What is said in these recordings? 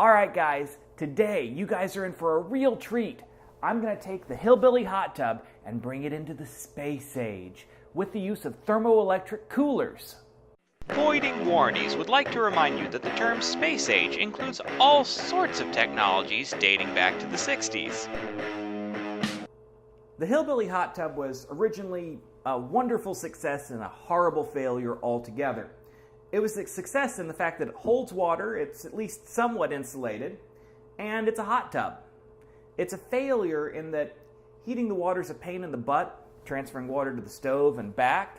Alright guys, today you guys are in for a real treat. I'm going to take the Hillbilly Hot Tub and bring it into the space age with the use of thermoelectric coolers. Voiding Warranties would like to remind you that the term space age includes all sorts of technologies dating back to the 60s. The Hillbilly Hot Tub was originally a wonderful success and a horrible failure altogether. It was a success in the fact that it holds water, it's at least somewhat insulated, and it's a hot tub. It's a failure in that heating the water is a pain in the butt, transferring water to the stove and back,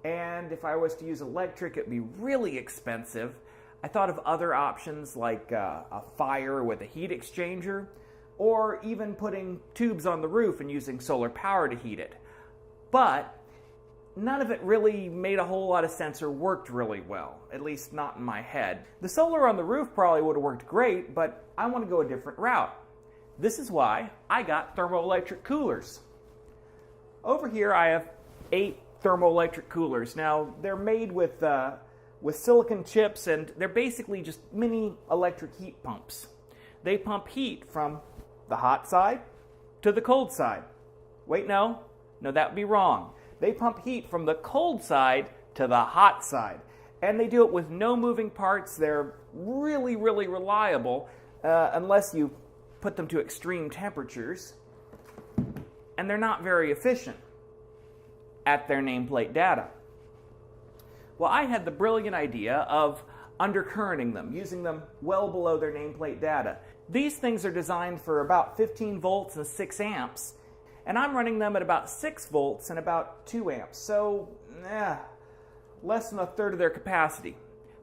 and if I was to use electric, it would be really expensive. I thought of other options like a fire with a heat exchanger, or even putting tubes on the roof and using solar power to heat it. But none of it really made a whole lot of sense or worked really well, at least not in my head. The solar on the roof probably would have worked great, but I want to go a different route. This is why I got thermoelectric coolers. Over here I have 8 thermoelectric coolers. Now, they're made with silicon chips, and they're basically just mini electric heat pumps. They pump heat from the hot side to the cold side. Wait, no, that would be wrong. They pump heat from the cold side to the hot side. And they do it with no moving parts. They're really, really reliable unless you put them to extreme temperatures. And they're not very efficient at their nameplate data. Well, I had the brilliant idea of undercurrenting them, using them well below their nameplate data. These things are designed for about 15 volts and 6 amps. And I'm running them at about 6 volts and about 2 amps, so less than a third of their capacity.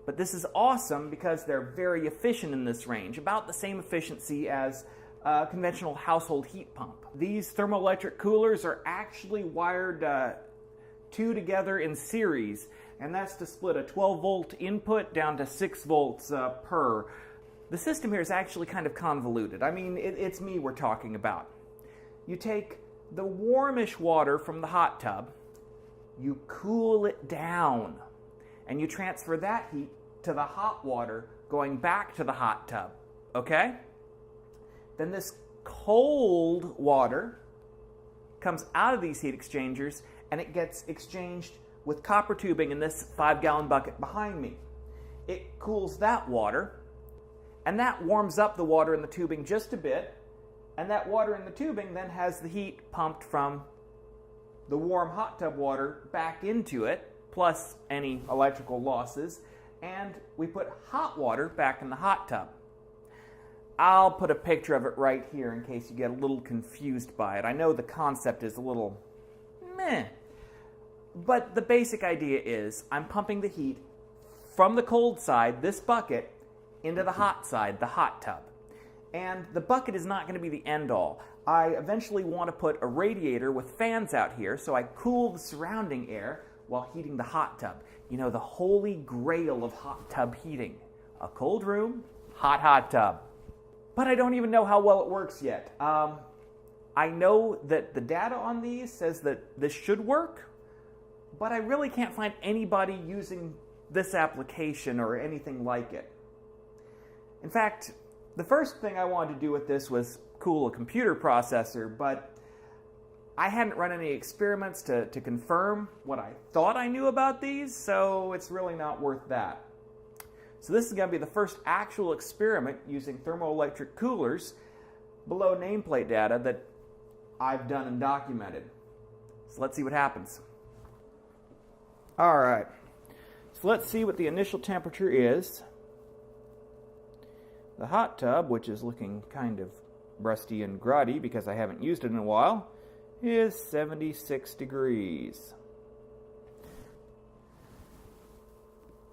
But this is awesome because they're very efficient in this range, about the same efficiency as a conventional household heat pump. These thermoelectric coolers are actually wired 2 together in series, and that's to split a 12 volt input down to 6 volts per. The system here is actually kind of convoluted. I mean, it's me we're talking about. You take the warmish water from the hot tub, you cool it down, and you transfer that heat to the hot water going back to the hot tub, okay? Then this cold water comes out of these heat exchangers and it gets exchanged with copper tubing in this 5-gallon bucket behind me. It cools that water, and that warms up the water in the tubing just a bit. And that water in the tubing then has the heat pumped from the warm hot tub water back into it, plus any electrical losses, and we put hot water back in the hot tub. I'll put a picture of it right here in case you get a little confused by it. I know the concept is a little meh, but the basic idea is I'm pumping the heat from the cold side, this bucket, into the hot side, the hot tub. And the bucket is not going to be the end-all. I eventually want to put a radiator with fans out here so I cool the surrounding air while heating the hot tub. You know, the holy grail of hot tub heating. A cold room, hot tub. But I don't even know how well it works yet. I know that the data on these says that this should work, but I really can't find anybody using this application or anything like it. In fact, the first thing I wanted to do with this was cool a computer processor, but I hadn't run any experiments to confirm what I thought I knew about these, so it's really not worth that. So this is going to be the first actual experiment using thermoelectric coolers below nameplate data that I've done and documented. So let's see what happens. Alright, so let's see what the initial temperature is. The hot tub, which is looking kind of rusty and grotty because I haven't used it in a while, is 76 degrees.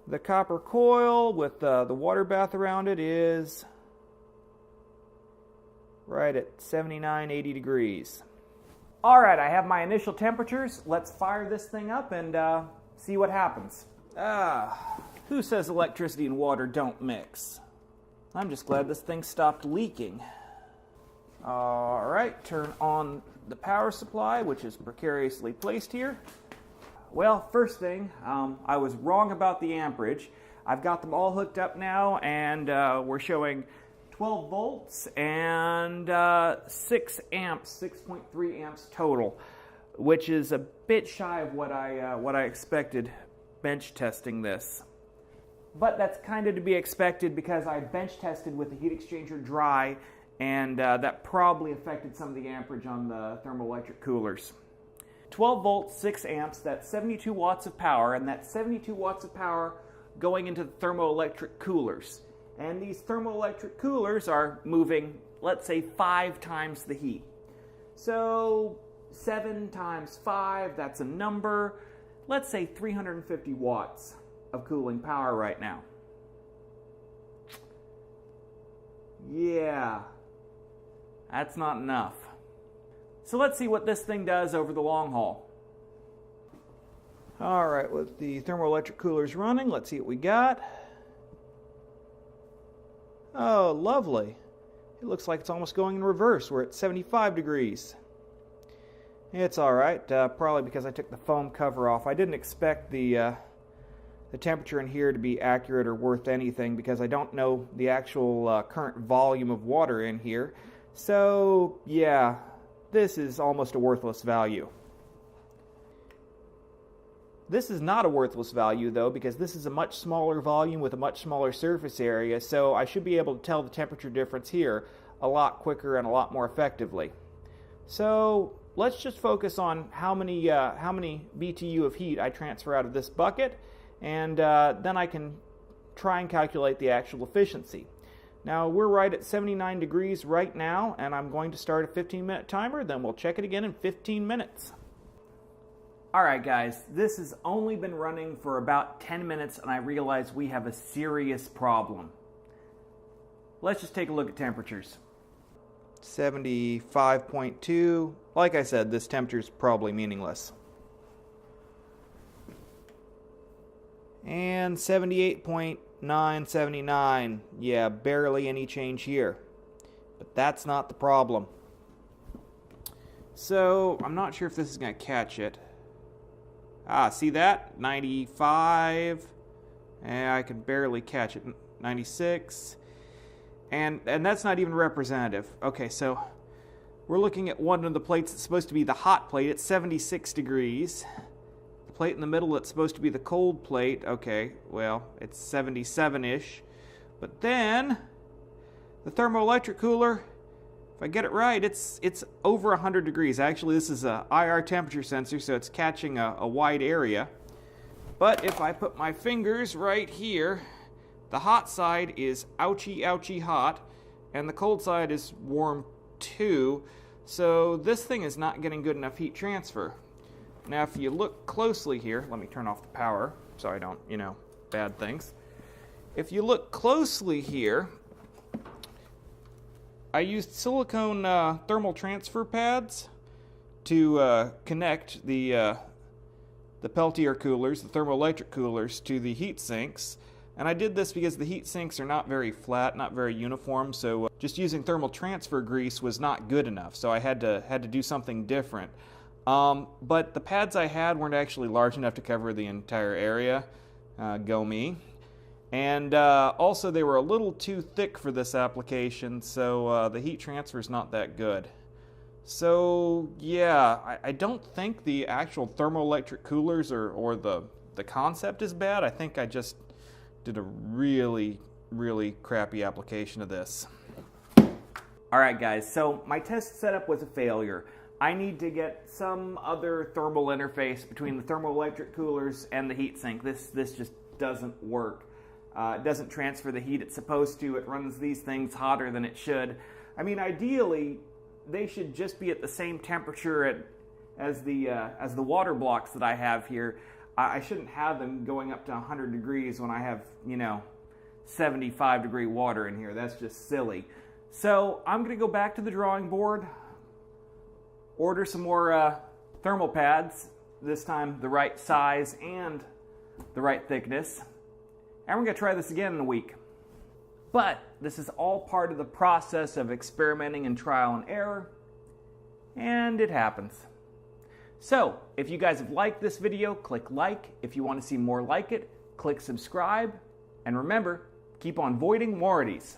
The copper coil with the water bath around it is right at 79, 80 degrees. Alright, I have my initial temperatures. Let's fire this thing up and see what happens. Who says electricity and water don't mix? I'm just glad this thing stopped leaking. Alright, turn on the power supply, which is precariously placed here. Well, first thing, I was wrong about the amperage. I've got them all hooked up now, and we're showing 12 volts and 6 amps, 6.3 amps total, which is a bit shy of what I expected bench testing this. But that's kind of to be expected because I bench tested with the heat exchanger dry, and that probably affected some of the amperage on the thermoelectric coolers. 12 volts, 6 amps, that's 72 watts of power, and that's 72 watts of power going into the thermoelectric coolers. And these thermoelectric coolers are moving, let's say, 5 times the heat. So 7 times 5, that's a number. Let's say 350 watts of cooling power right now. Yeah, that's not enough. So let's see what this thing does over the long haul. All right, with the thermoelectric coolers running, let's see what we got. Oh, lovely. It looks like it's almost going in reverse. We're at 75 degrees. It's all right, probably because I took the foam cover off. I didn't expect the temperature in here to be accurate or worth anything because I don't know the actual current volume of water in here. So, yeah, this is almost a worthless value. This is not a worthless value, though, because this is a much smaller volume with a much smaller surface area, so I should be able to tell the temperature difference here a lot quicker and a lot more effectively. So let's just focus on how many BTU of heat I transfer out of this bucket, and then I can try and calculate the actual efficiency. Now, we're right at 79 degrees right now, and I'm going to start a 15-minute timer, then we'll check it again in 15 minutes. Alright guys, this has only been running for about 10 minutes and I realize we have a serious problem. Let's just take a look at temperatures. 75.2. Like I said, this temperature is probably meaningless. And 78.979. Yeah, barely any change here. But that's not the problem. So, I'm not sure if this is going to catch it. Ah, see that? 95. I can barely catch it. 96. And that's not even representative. Okay, so we're looking at one of the plates that's supposed to be the hot plate. It's 76 degrees. The plate in the middle that's supposed to be the cold plate. Okay, well, it's 77-ish. But then the thermoelectric cooler, if I get it right, it's over 100 degrees. Actually, this is a IR temperature sensor, so it's catching a wide area. But if I put my fingers right here, the hot side is ouchy, ouchy hot, and the cold side is warm too. So this thing is not getting good enough heat transfer. Now, if you look closely here, let me turn off the power so I don't, bad things. If you look closely here, I used silicone thermal transfer pads to connect the Peltier coolers, the thermoelectric coolers, to the heat sinks. And I did this because the heat sinks are not very flat, not very uniform, so just using thermal transfer grease was not good enough, so I had to do something different. But the pads I had weren't actually large enough to cover the entire area. Go me. And also they were a little too thick for this application, so the heat transfer is not that good. So yeah, I don't think the actual thermoelectric coolers or the concept is bad. I think I just did a really, really crappy application of this. Alright guys, so my test setup was a failure. I need to get some other thermal interface between the thermoelectric coolers and the heatsink. This just doesn't work. It doesn't transfer the heat it's supposed to. It runs these things hotter than it should. I mean, ideally, they should just be at the same temperature as the water blocks that I have here. I shouldn't have them going up to 100 degrees when I have, 75 degree water in here. That's just silly. So I'm going to go back to the drawing board, order some more thermal pads, this time the right size and the right thickness. And we're going to try this again in a week. But this is all part of the process of experimenting and trial and error, and it happens. So, if you guys have liked this video, click like. If you want to see more like it, click subscribe. And remember, keep on voiding warranties.